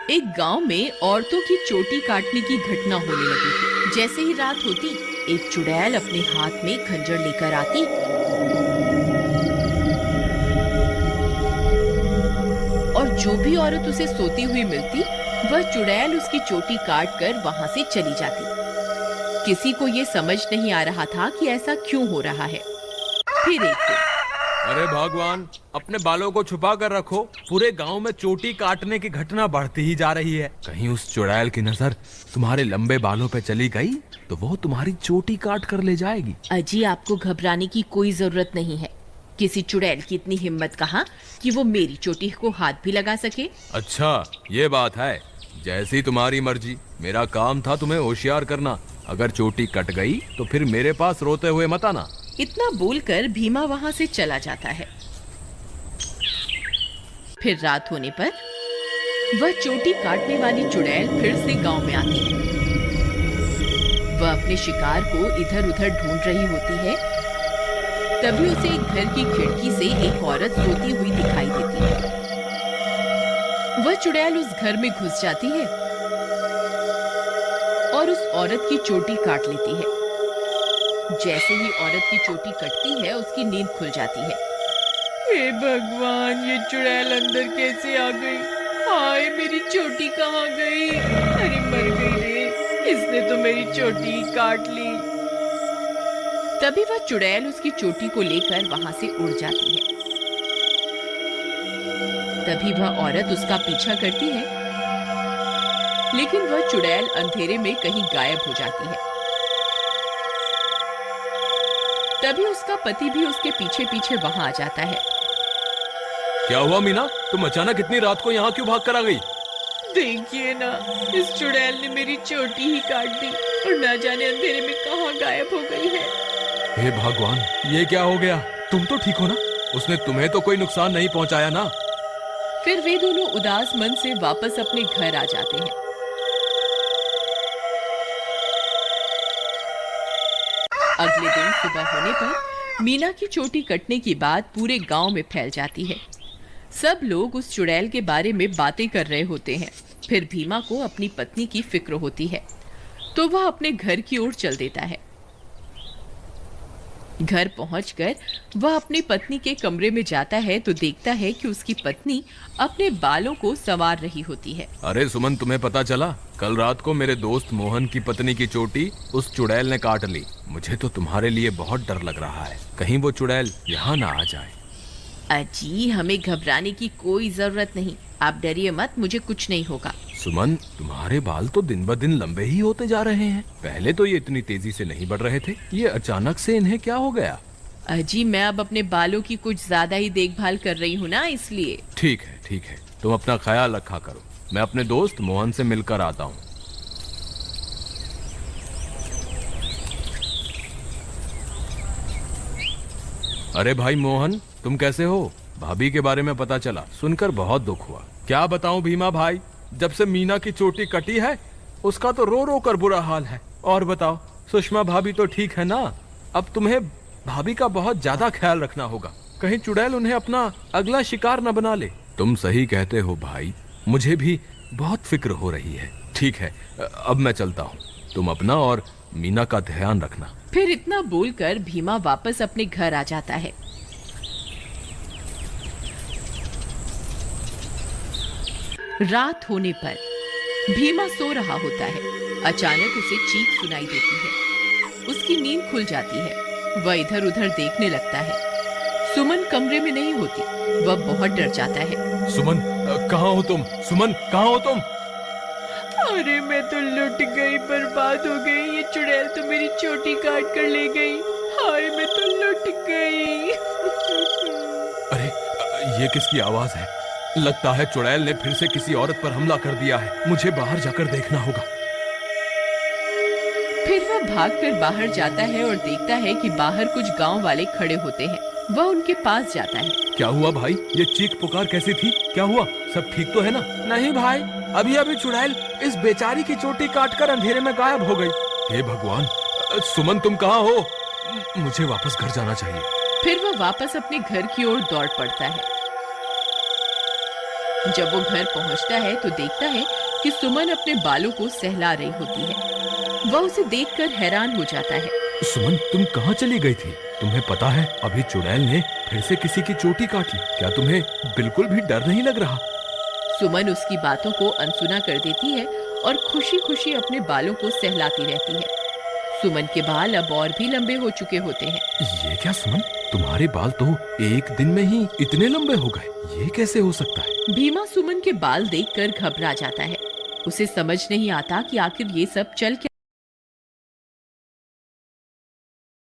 एक गांव में औरतों की चोटी काटने की घटना होने लगी थी। जैसे ही रात होती, एक चुड़ैल अपने हाथ में खंजर लेकर आती और जो भी औरत उसे सोती हुई मिलती, वह चुड़ैल उसकी चोटी काट कर वहां से चली जाती। किसी को ये समझ नहीं आ रहा था कि ऐसा क्यों हो रहा है। फिर एक दिन, अरे भगवान, अपने बालों को छुपा कर रखो। पूरे गांव में चोटी काटने की घटना बढ़ती ही जा रही है। कहीं उस चुड़ैल की नजर तुम्हारे लंबे बालों पे चली गई तो वो तुम्हारी चोटी काट कर ले जाएगी। अजी, आपको घबराने की कोई जरूरत नहीं है। किसी चुड़ैल की इतनी हिम्मत कहाँ कि वो मेरी चोटी को हाथ भी लगा सके। अच्छा, ये बात है। जैसी तुम्हारी मर्जी। मेरा काम था तुम्हें होशियार करना। अगर चोटी कट गई तो फिर मेरे पास रोते हुए मत आना। इतना बोलकर भीमा वहां से चला जाता है। फिर रात होने पर वह चोटी काटने वाली चुड़ैल फिर से गांव में आती है। वह अपने शिकार को इधर उधर ढूंढ रही होती है। तभी उसे एक घर की खिड़की से एक औरत सोती हुई दिखाई देती है। वह चुड़ैल उस घर में घुस जाती है और उस औरत की चोटी काट लेती है। जैसे ही औरत की चोटी कटती है, उसकी नींद खुल जाती है। हे भगवान, ये चुड़ैल अंदर कैसे आ गई? हाय, मेरी चोटी कहाँ गई? अरे मर गई रे, इसने तो मेरी चोटी काट ली। तभी वह चुड़ैल उसकी चोटी को लेकर वहां से उड़ जाती है। तभी वह औरत उसका पीछा करती है, लेकिन वह चुड़ैल अंधेरे में कहीं गायब हो जाती है। तभी उसका पति भी उसके पीछे पीछे वहां आ जाता है। क्या हुआ मीना, तुम अचानक इतनी रात को यहाँ क्यों भाग कर आ गई? देखिए ना, इस चुड़ैल ने मेरी चोटी ही काट दी और न जाने अंधेरे में कहाँ गायब हो गई है। हे भगवान, ये क्या हो गया? तुम तो ठीक हो ना? उसने तुम्हें तो कोई नुकसान नहीं पहुंचाया ना? फिर वे दोनों उदास मन से वापस अपने घर आ जाते हैं। अगले दिन सुबह होने पर मीना की चोटी कटने की बात पूरे गांव में फैल जाती है। सब लोग उस चुड़ैल के बारे में बातें कर रहे होते हैं। फिर भीमा को अपनी पत्नी की फिक्र होती है, तो वह अपने घर की ओर चल देता है। घर पहुंचकर वह अपनी पत्नी के कमरे में जाता है तो देखता है कि उसकी पत्नी अपने बालों को संवार रही होती है। अरे सुमन, तुम्हें पता चला? कल रात को मेरे दोस्त मोहन की पत्नी की चोटी उस चुड़ैल ने काट ली। मुझे तो तुम्हारे लिए बहुत डर लग रहा है, कहीं वो चुड़ैल यहाँ ना आ जाए। अजी, हमें घबराने की कोई जरूरत नहीं। आप डरिए मत, मुझे कुछ नहीं होगा। सुमन, तुम्हारे बाल तो दिन ब दिन लंबे ही होते जा रहे हैं। पहले तो ये इतनी तेजी से नहीं बढ़ रहे थे। ये अचानक से इन्हें क्या हो गया? अजी, मैं अब अपने बालों की कुछ ज्यादा ही देखभाल कर रही हूँ ना, इसलिए। ठीक है, ठीक है, तुम अपना ख्याल रखा करो। मैं अपने दोस्त मोहन से मिलकर आता हूँ। अरे भाई मोहन, तुम कैसे हो? भाभी के बारे में पता चला, सुनकर बहुत दुख हुआ। क्या बताऊं भीमा भाई, जब से मीना की चोटी कटी है उसका तो रो रो कर बुरा हाल है। और बताओ, सुषमा भाभी तो ठीक है ना? अब तुम्हें भाभी का बहुत ज्यादा ख्याल रखना होगा, कहीं चुड़ैल उन्हें अपना अगला शिकार न बना ले। तुम सही कहते हो भाई, मुझे भी बहुत फिक्र हो रही है। ठीक है, अब मैं चलता हूँ। तुम अपना और मीना का ध्यान रखना। फिर इतना बोलकर भीमा वापस अपने घर आ जाता है। रात होने पर भीमा सो रहा होता है। अचानक उसे चीख सुनाई देती है। उसकी नींद खुल जाती है। वह इधर उधर देखने लगता है। सुमन कमरे में नहीं होती। वह बहुत डर जाता है। सुमन, कहाँ हो तुम? सुमन, कहाँ हो तुम? अरे मैं तो लुट गई, बर्बाद हो गई। ये चुड़ैल तो मेरी चोटी काट कर ले गई। हाय, मैं तो लुट गई। अरे, ये किसकी आवाज है? लगता है चुड़ैल ने फिर से किसी औरत पर हमला कर दिया है। मुझे बाहर जाकर देखना होगा। फिर वह भागकर बाहर जाता है और देखता है कि बाहर कुछ गांव वाले खड़े होते हैं। वह उनके पास जाता है। क्या हुआ भाई? ये चीख पुकार कैसी थी? क्या हुआ? सब ठीक तो है ना? नहीं भाई, अभी अभी चुड़ैल इस बेचारी की चोटी काटकर अंधेरे में गायब हो गई। हे भगवान, सुमन तुम कहाँ हो? मुझे वापस घर जाना चाहिए। फिर वह वापस अपने घर की ओर दौड़ पड़ता है। जब वो घर पहुंचता है तो देखता है कि सुमन अपने बालों को सहला रही होती है। वह उसे देखकर हैरान हो जाता है। सुमन, तुम कहाँ चली गई थी? तुम्हें पता है अभी चुड़ैल ने फिर से किसी की चोटी काट ली। क्या तुम्हें बिल्कुल भी डर नहीं लग रहा? सुमन उसकी बातों को अनसुना कर देती है और खुशी खुशी अपने बालों को सहलाती रहती है। सुमन के बाल अब और भी लंबे हो चुके होते हैं। ये क्या सुमन, तुम्हारे बाल तो एक दिन में ही इतने लंबे हो गए, ये कैसे हो सकता है? भीमा सुमन के बाल देखकर घबरा जाता है। उसे समझ नहीं आता कि आखिर ये सब चल क्या